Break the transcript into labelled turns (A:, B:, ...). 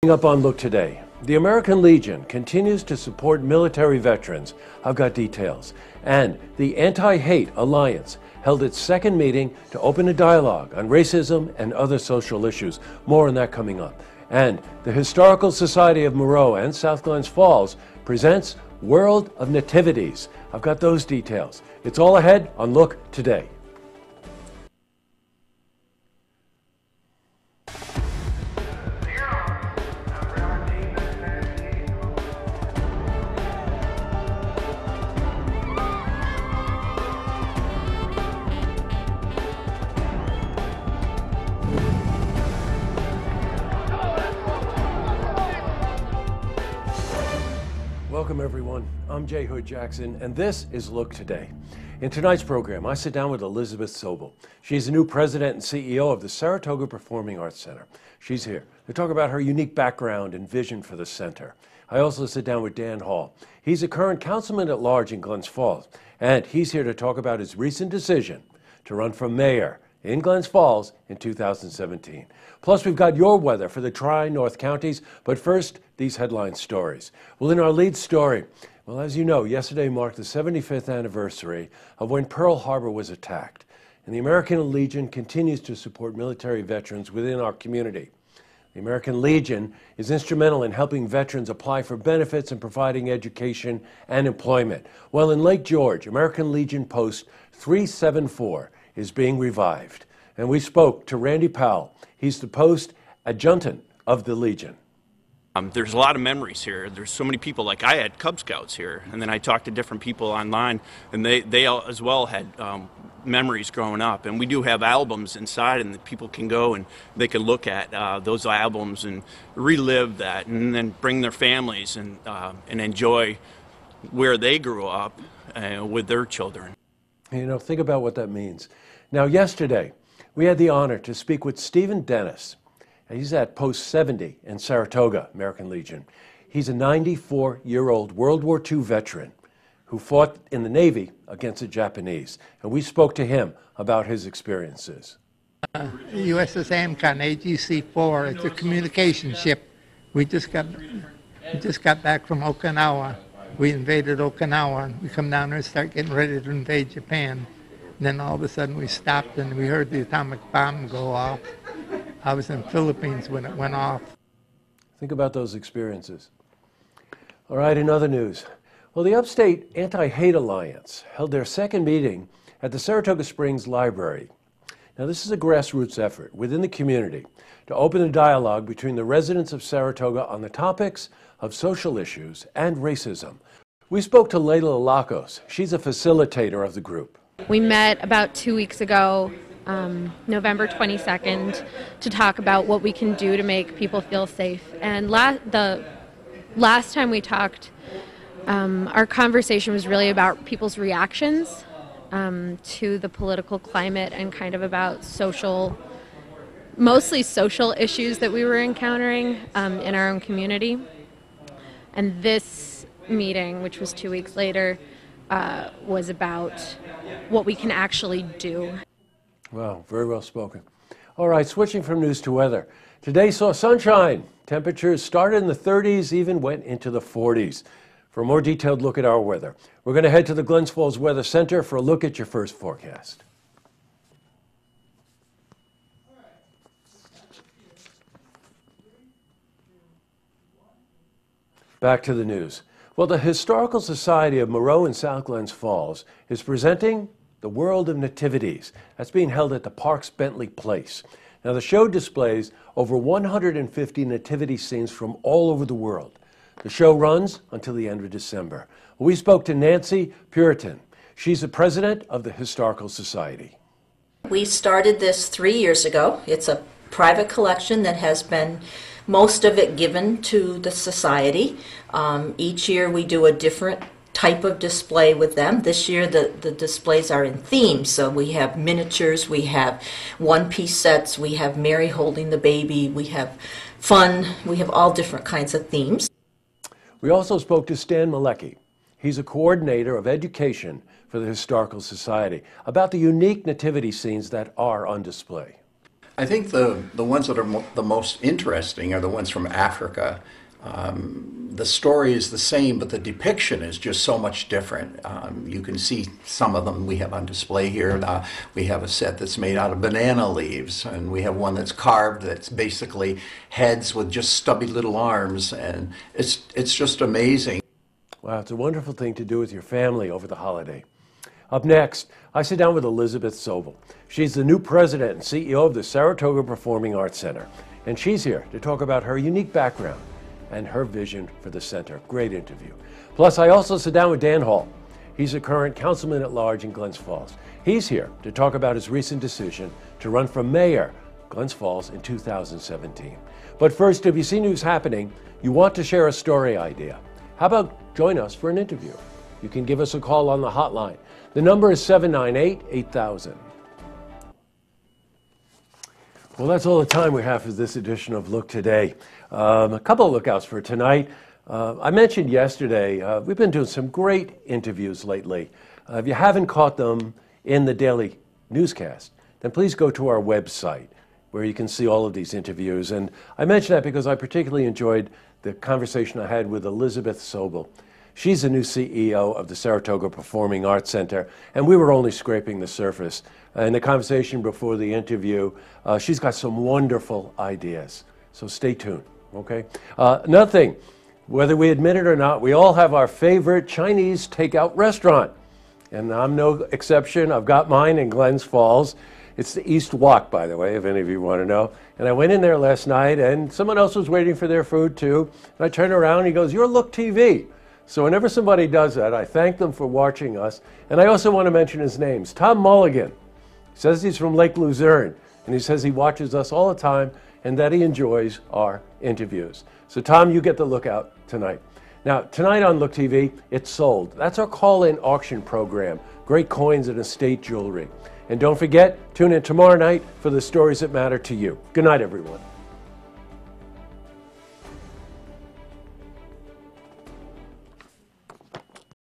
A: Up on Look Today, the American Legion continues to support military veterans. I've got details. And the Anti-Hate Alliance held its second meeting to open a dialogue on racism and other social issues. More on that coming up. And the Historical Society of Moreau and South Glens Falls presents World of Nativities. I've got those details. It's all ahead on Look Today. Welcome everyone, I'm J. Hood Jackson, and this is Look Today. In tonight's program, I sit down with Elizabeth Sobel. She's the new president and CEO of the Saratoga Performing Arts Center. She's here to talk about her unique background and vision for the center. I also sit down with Dan Hall. He's a current councilman at large in Glens Falls, and he's here to talk about his recent decision to run for mayor in Glens Falls in 2017. Plus, we've got your weather for the Tri-North counties, but first, these headline stories. Well, in our lead story, well, as you know, yesterday marked the 75th anniversary of when Pearl Harbor was attacked, and the American Legion continues to support military veterans within our community. The American Legion is instrumental in helping veterans apply for benefits and providing education and employment. Well, in Lake George, American Legion Post 374 is being revived. And we spoke to Randy Powell. He's the post adjutant of the Legion.
B: There's a lot of memories here. There's so many people, like I had Cub Scouts here, and then I talked to different people online, and they all as well had memories growing up. And we do have albums inside, and the people can go and they can look at those albums and relive that, and then bring their families and enjoy where they grew up with their children.
A: You know, think about what that means. Now, yesterday, we had the honor to speak with Stephen Dennis. He's at Post 70 in Saratoga, American Legion. He's a 94-year-old World War II veteran who fought in the Navy against the Japanese. And we spoke to him about his experiences.
C: USS Amcon AGC-4, it's a communication ship. We just got back from Okinawa. We invaded Okinawa, and we come down there and start getting ready to invade Japan. And then all of a sudden we stopped and we heard the atomic bomb go off. I was in the Philippines when it went off.
A: Think about those experiences. All right, in other news. Well, the Upstate Anti-Hate Alliance held their second meeting at the Saratoga Springs Library. Now, this is a grassroots effort within the community to open a dialogue between the residents of Saratoga on the topics of social issues and racism. We spoke to Layla Lacos. She's a facilitator of the group.
D: We met about 2 weeks ago, November 22nd, to talk about what we can do to make people feel safe. And the last time we talked, our conversation was really about people's reactions to the political climate and kind of about mostly social issues that we were encountering in our own community. And this meeting, which was 2 weeks later, was about what we can actually do.
A: Wow, very well spoken. All right, switching from news to weather. Today saw sunshine. Temperatures started in the 30s, even went into the 40s. For a more detailed look at our weather, we're going to head to the Glens Falls Weather Center for a look at your first forecast. Back to the news. Well, the Historical Society of Moreau and South Glens Falls is presenting the World of Nativities. That's being held at the Parks Bentley Place. Now, the show displays over 150 nativity scenes from all over the world. The show runs until the end of December. We spoke to Nancy Puritan. She's the president of the Historical Society.
E: We started this 3 years ago. It's a private collection that has been most of it given to the society. Each year we do a different type of display with them. This year the displays are in themes, so we have miniatures, we have one-piece sets, we have Mary holding the baby, we have fun, we have all different kinds of themes.
A: We also spoke to Stan Malecki. He's a coordinator of education for the Historical Society about the unique nativity scenes that are on display.
F: I think the ones that are the most interesting are the ones from Africa. The story is the same, but the depiction is just so much different. You can see some of them we have on display here. We have a set that's made out of banana leaves, and we have one that's carved that's basically heads with just stubby little arms, and it's just amazing.
A: Wow, it's a wonderful thing to do with your family over the holiday. Up next, I sit down with Elizabeth Sobel. She's the new president and CEO of the Saratoga Performing Arts Center, and she's here to talk about her unique background and her vision for the center. Great interview. Plus, I also sit down with Dan Hall. He's a current councilman at large in Glens Falls. He's here to talk about his recent decision to run for mayor, Glens Falls, in 2017. But first, if you see news happening, you want to share a story idea, how about join us for an interview? You can give us a call on the hotline. The number is 798-8000. Well, that's all the time we have for this edition of Look Today. A couple of lookouts for tonight. I mentioned yesterday, we've been doing some great interviews lately. If you haven't caught them in the daily newscast, then please go to our website where you can see all of these interviews. And I mention that because I particularly enjoyed the conversation I had with Elizabeth Sobel. She's the new CEO of the Saratoga Performing Arts Center, and we were only scraping the surface. In the conversation before the interview, she's got some wonderful ideas. So stay tuned, okay? Another thing, whether we admit it or not, we all have our favorite Chinese takeout restaurant. And I'm no exception. I've got mine in Glens Falls. It's the East Walk, by the way, if any of you want to know. And I went in there last night, and someone else was waiting for their food, too. And I turned around, and he goes, "You're Look TV." So whenever somebody does that, I thank them for watching us. And I also want to mention his name. Tom Mulligan. He says he's from Lake Luzerne, and he says he watches us all the time and that he enjoys our interviews. So Tom, you get the lookout tonight. Now, tonight on Look TV, it's sold. That's our call-in auction program. Great coins and estate jewelry. And don't forget, tune in tomorrow night for the stories that matter to you. Good night, everyone.